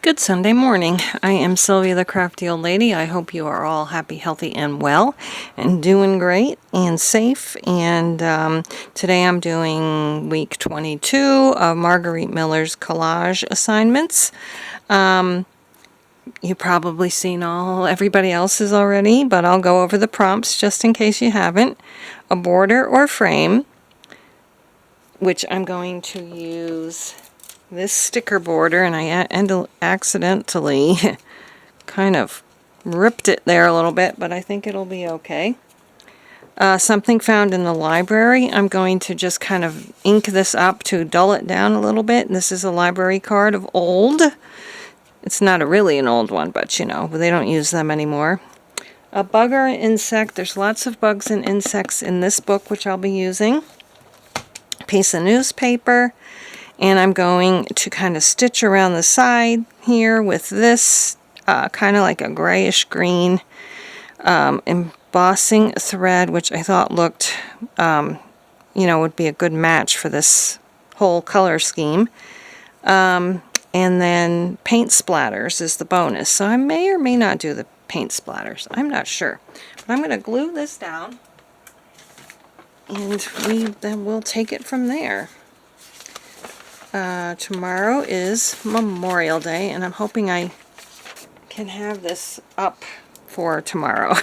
Good Sunday morning. I am Sylvia the Crafty Old Lady. I hope you are all happy, healthy, and well, and doing great and safe. And today I'm doing week 22 of Margarete Miller's collage assignments. You've probably seen everybody else's already, but I'll go over the prompts just in case you haven't. A border or frame, which I'm going to use this sticker border, and I accidentally kind of ripped it there a little bit, but I think it'll be okay. Something found in the library. I'm going to just kind of ink this up to dull it down a little bit. This is a library card of old. It's not really an old one, but you know, they don't use them anymore. A bug or an insect. There's lots of bugs and insects in this book, which I'll be using. A piece of newspaper. And I'm going to kind of stitch around the side here with this kind of like a grayish green embossing thread, which I thought looked, would be a good match for this whole color scheme. And then paint splatters is the bonus. So I may or may not do the paint splatters. I'm not sure. But I'm going to glue this down, and then we'll take it from there. Tomorrow is Memorial Day, and I'm hoping I can have this up for tomorrow.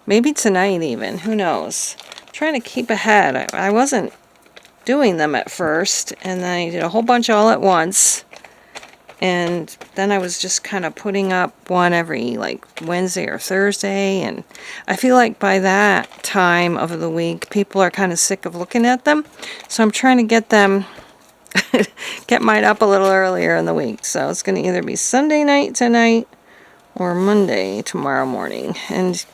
Maybe tonight even, who knows. I'm trying to keep ahead. I wasn't doing them at first, and then I did a whole bunch all at once, and then I was just kind of putting up one every like Wednesday or Thursday, and I feel like by that time of the week people are kind of sick of looking at them, so I'm trying to get mine up a little earlier in the week. So it's going to either be Sunday night tonight or Monday tomorrow morning. And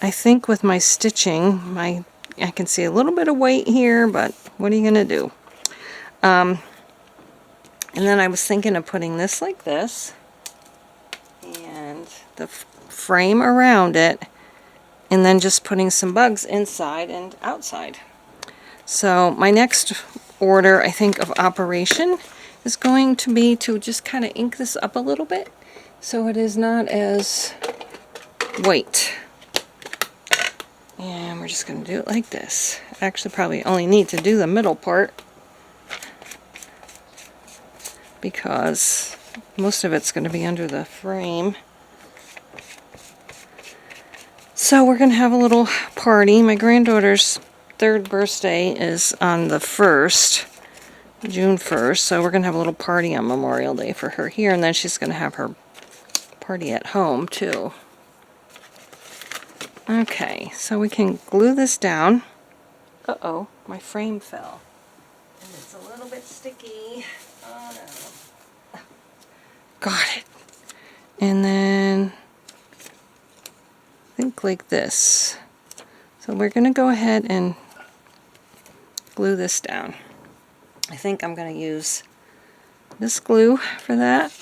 I think with my stitching, I can see a little bit of weight here, but what are you going to do? And then I was thinking of putting this like this, and the frame around it, and then just putting some bugs inside and outside. So my next order, I think, of operation is going to be to just kind of ink this up a little bit so it is not as white. And we're just going to do it like this. Actually, probably only need to do the middle part because most of it's going to be under the frame. So we're going to have a little party. My granddaughter's third birthday is on the 1st, June 1st, so we're going to have a little party on Memorial Day for her here, and then she's going to have her party at home too. Okay, so we can glue this down. Uh-oh, my frame fell. And it's a little bit sticky. Oh no. Got it. And then I think like this. So we're going to go ahead and glue this down. I think I'm going to use this glue for that.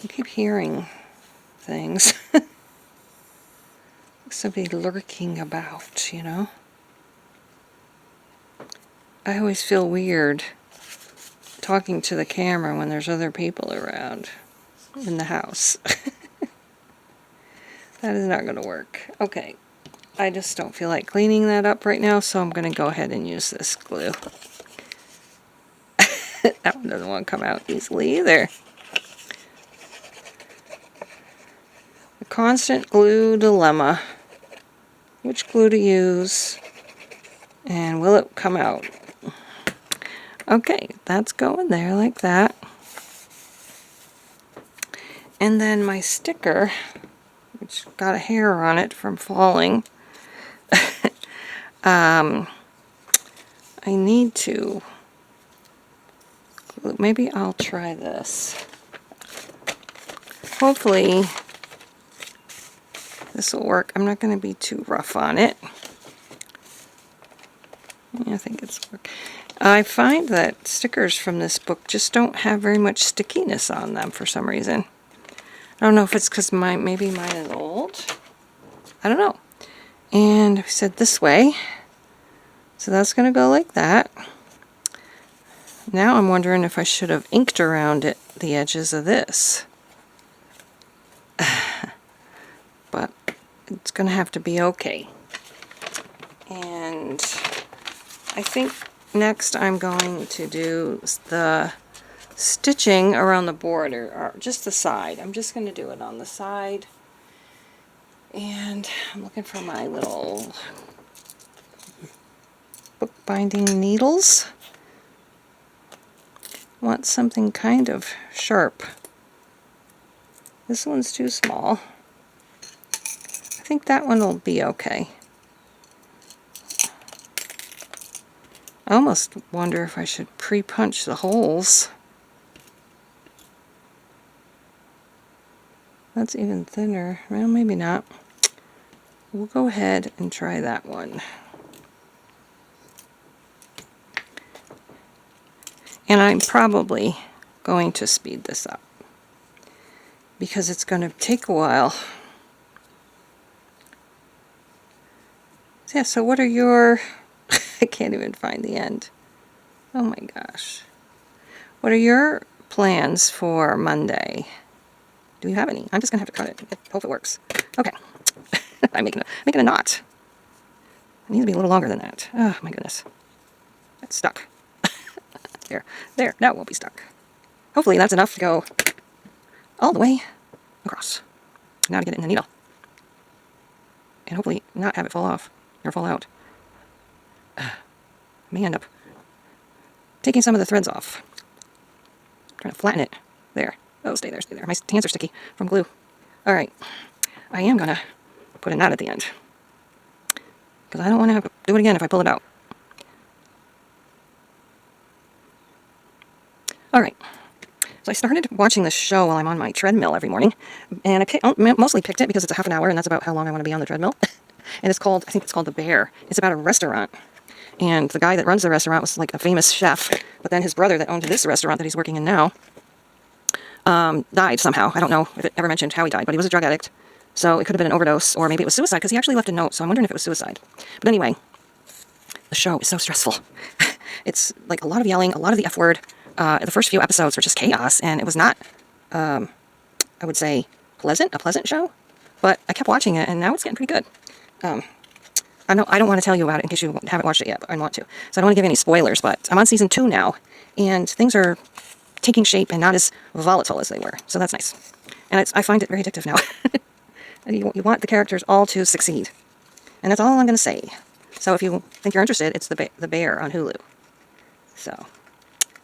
I keep hearing things. Somebody lurking about, you know. I always feel weird talking to the camera when there's other people around in the house. That is not going to work. Okay, I just don't feel like cleaning that up right now, so I'm going to go ahead and use this glue. That one doesn't want to come out easily either. The constant glue dilemma. Which glue to use, and will it come out? Okay, that's going there like that. And then my sticker, which got a hair on it from falling. I need to, maybe I'll try this. Hopefully this will work. I'm not going to be too rough on it. I think it's work. I find that stickers from this book just don't have very much stickiness on them for some reason. I don't know if it's because maybe mine is old. I don't know. And we said this way. So that's going to go like that. Now I'm wondering if I should have inked around it, the edges of this. But it's going to have to be okay. And I think next I'm going to do the stitching around the border, or just the side. I'm just going to do it on the side. And I'm looking for my little bookbinding needles. Want something kind of sharp. This one's too small. I think that one will be okay. I almost wonder if I should pre-punch the holes. That's even thinner. Well, maybe not. We'll go ahead and try that one. And I'm probably going to speed this up because it's going to take a while. Yeah, so what are your... I can't even find the end. Oh my gosh. What are your plans for Monday? Do you have any? I'm just going to have to cut it. Hope it works. Okay. I'm making a knot. It needs to be a little longer than that. Oh my goodness. That's stuck. There. Now it won't be stuck. Hopefully that's enough to go all the way across. Now to get it in the needle. And hopefully not have it fall off or fall out. May end up taking some of the threads off. Trying to flatten it. There. Oh, stay there, stay there. My hands are sticky from glue. Alright. I am going to put a knot at the end. Because I don't want to have to do it again if I pull it out. Alright. So I started watching this show while I'm on my treadmill every morning. And I mostly picked it because it's a half an hour and that's about how long I want to be on the treadmill. And it's called, I think it's called The Bear. It's about a restaurant. And the guy that runs the restaurant was like a famous chef. But then his brother that owned this restaurant that he's working in now died somehow. I don't know if it ever mentioned how he died, but he was a drug addict. So it could have been an overdose, or maybe it was suicide, because he actually left a note. So I'm wondering if it was suicide. But anyway, the show is so stressful. It's like a lot of yelling, a lot of the F word. The first few episodes were just chaos, and it was not, I would say, a pleasant show. But I kept watching it, and now it's getting pretty good. I don't want to tell you about it in case you haven't watched it yet, but I want to. So I don't want to give any spoilers, but I'm on season 2 now, and things are taking shape and not as volatile as they were. So that's nice. And I find it very addictive now. You want the characters all to succeed. And that's all I'm going to say. So if you think you're interested, it's The Bear on Hulu. So,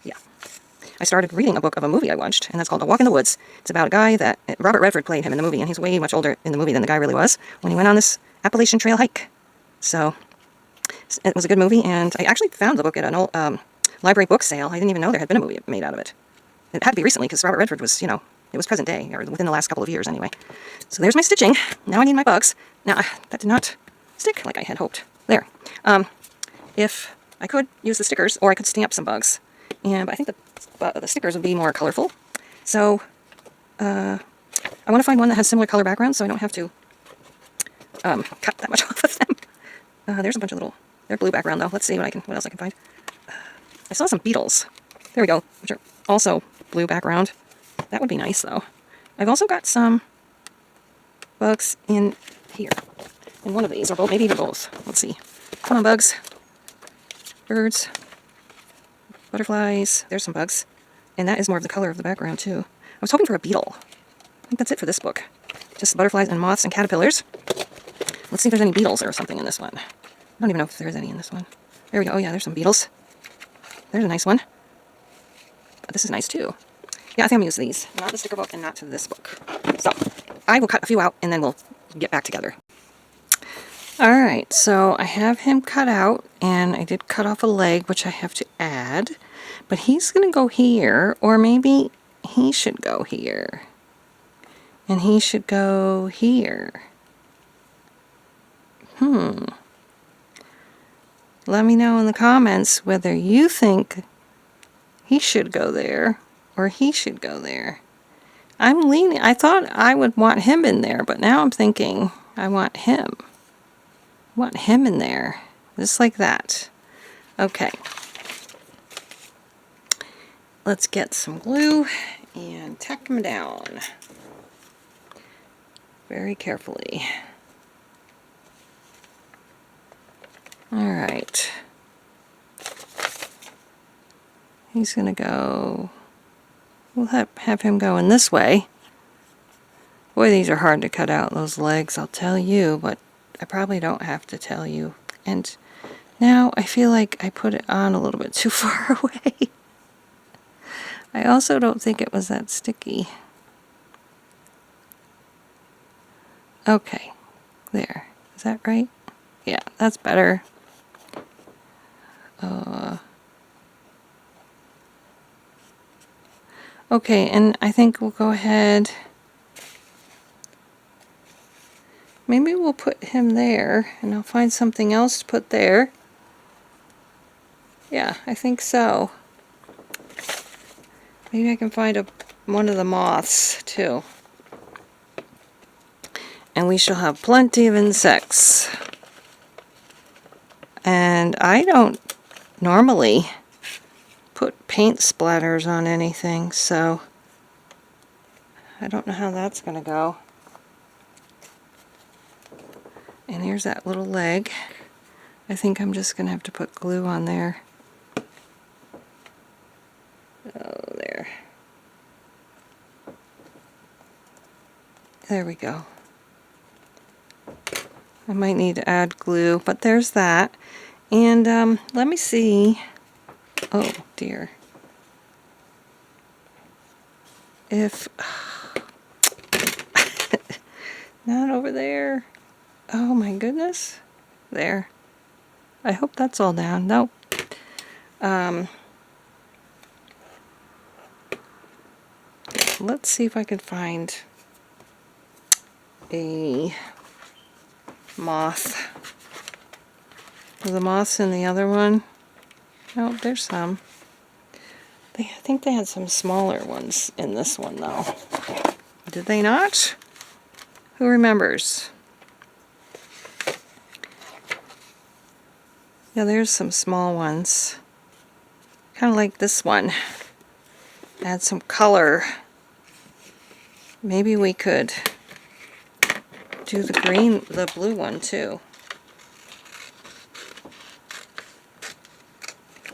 yeah. I started reading a book of a movie I watched, and that's called A Walk in the Woods. It's about a guy that... Robert Redford played him in the movie, and he's way much older in the movie than the guy really was when he went on this Appalachian Trail hike. So, it was a good movie, and I actually found the book at an old library book sale. I didn't even know there had been a movie made out of it. It had to be recently, because Robert Redford was, it was present day, or within the last couple of years anyway. So there's my stitching. Now I need my bugs. Now, that did not stick like I had hoped. There. If I could use the stickers, or I could stamp some bugs. But I think the stickers would be more colorful. So, I want to find one that has similar color backgrounds, so I don't have to cut that much off of them. There's a bunch of little... They're blue background, though. Let's see what else I can find. I saw some beetles. There we go, which are also blue background. That would be nice, though. I've also got some bugs in here. In one of these, or both, maybe even both. Let's see. Come on, bugs. Birds. Butterflies. There's some bugs. And that is more of the color of the background, too. I was hoping for a beetle. I think that's it for this book. Just butterflies and moths and caterpillars. Let's see if there's any beetles or something in this one. I don't even know if there's any in this one. There we go. Oh, yeah, there's some beetles. There's a nice one. But this is nice, too. Yeah, I think I'm going to use these. Not the sticker book and not to this book. So, I will cut a few out and then we'll get back together. Alright, so I have him cut out, and I did cut off a leg, which I have to add. But he's going to go here, or maybe he should go here. And he should go here. Let me know in the comments whether you think he should go there, or he should go there. I'm leaning, I thought I would want him in there, but now I'm thinking I want him. I want him in there. Just like that. Okay. let's get some glue and tack them down very carefully. Alright. He's going to go, we'll have him going this way. Boy, these are hard to cut out, those legs, I'll tell you, but I probably don't have to tell you. And now I feel like I put it on a little bit too far away. I also don't think it was that sticky. Okay, there. Is that right? Yeah, that's better. Okay, and I think we'll go ahead. Maybe we'll put him there, and I'll find something else to put there. Yeah, I think so. Maybe I can find one of the moths, too. And we shall have plenty of insects. And I don't normally put paint splatters on anything, so I don't know how that's going to go. And here's that little leg. I think I'm just going to have to put glue on there. Oh, there. There we go. I might need to add glue, but there's that. And let me see. Oh dear. If not over there. Oh my goodness. There. I hope that's all down. Nope. Let's see if I can find a moth. Are the moths in the other one? Oh, there's some. I think they had some smaller ones in this one, though. Did they not? Who remembers? Yeah, there's some small ones. Kind of like this one. Add some color. Maybe we could do the blue one too.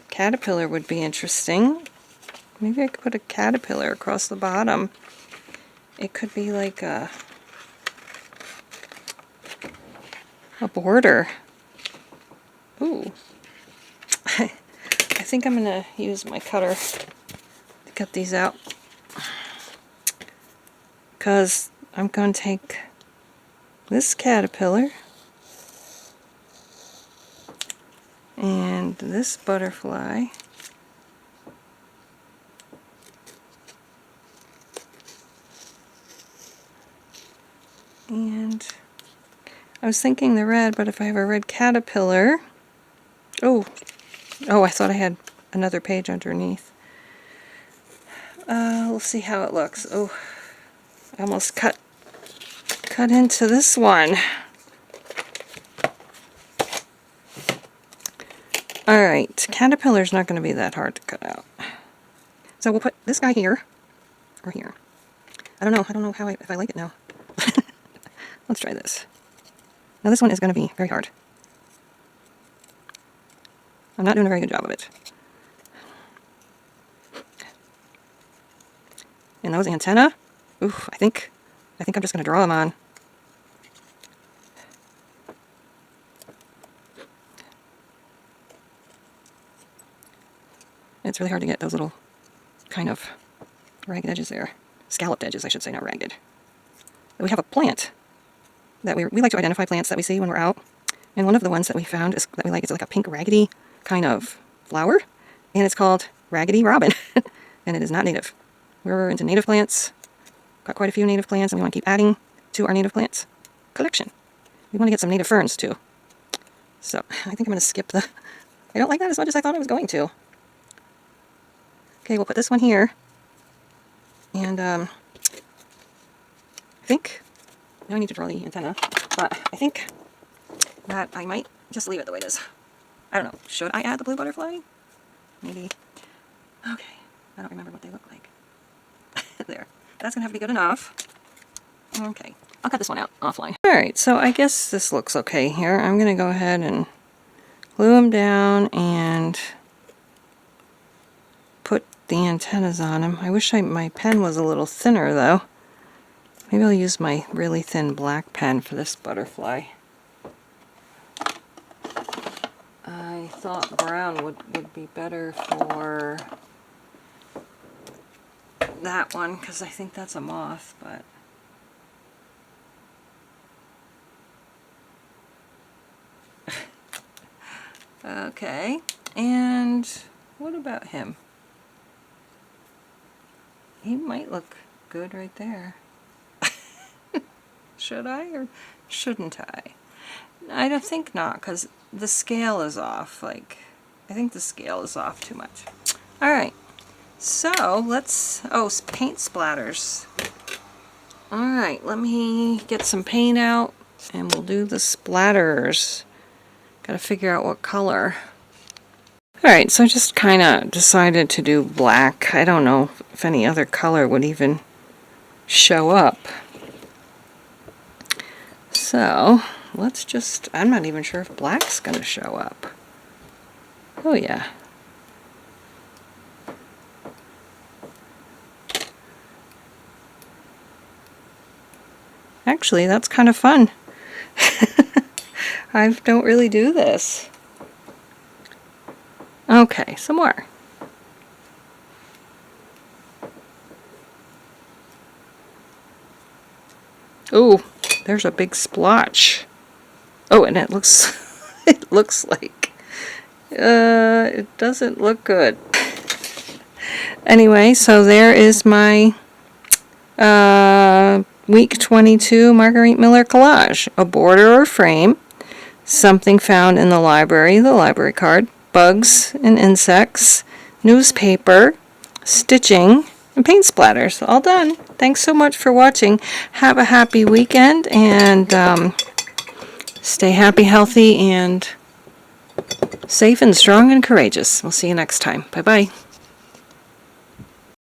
Caterpillar would be interesting. Maybe I could put a caterpillar across the bottom. It could be like a border. Ooh. I think I'm going to use my cutter to cut these out. Because I'm going to take this caterpillar and this butterfly and I was thinking the red, but if I have a red caterpillar, oh, I thought I had another page underneath. We'll see how it looks. Oh, I almost cut into this one. Alright, caterpillar's not going to be that hard to cut out. So we'll put this guy here, or here. I don't know how if I like it now. Let's try this. Now this one is going to be very hard. I'm not doing a very good job of it. And those antennae, oof, I think I'm just going to draw them on. It's really hard to get those little kind of ragged edges there. Scalloped edges, I should say, not ragged. But we have a plant that we like to identify plants that we see when we're out. And one of the ones that we found that we like is like a pink raggedy kind of flower. And it's called Raggedy Robin. And it is not native. We're into native plants. Got quite a few native plants, and we want to keep adding to our native plants collection. We want to get some native ferns too. So I think I'm going to skip the... I don't like that as much as I thought I was going to. Okay, we'll put this one here. And I think... Now I need to draw the antenna. But I think that I might just leave it the way it is. I don't know. Should I add the blue butterfly? Maybe. Okay. I don't remember what they look like. There. That's going to have to be good enough. Okay. I'll cut this one out offline. Alright, so I guess this looks okay here. I'm going to go ahead and glue them down and put the antennas on them. I wish my pen was a little thinner though. Maybe I'll use my really thin black pen for this butterfly. I thought brown would be better for that one because I think that's a moth, but okay. And what about him? He might look good right there. Should I or shouldn't I? I don't think not, because the scale is off. Like, I think the scale is off too much. Alright, so let's, paint splatters. Alright, let me get some paint out and we'll do the splatters. Gotta figure out what color. Alright, so I just kind of decided to do black. I don't know if any other color would even show up. So, let's just, I'm not even sure if black's going to show up. Oh yeah. Actually, that's kind of fun. I don't really do this. Okay, some more. Ooh, there's a big splotch. Oh, and it looks, it looks like, it doesn't look good. Anyway, so there is my week 22 Margarete Miller collage. A border or frame, something found in the library card, bugs and insects, newspaper, stitching, and paint splatters. All done. Thanks so much for watching. Have a happy weekend and stay happy, healthy, and safe and strong and courageous. We'll see you next time. Bye-bye.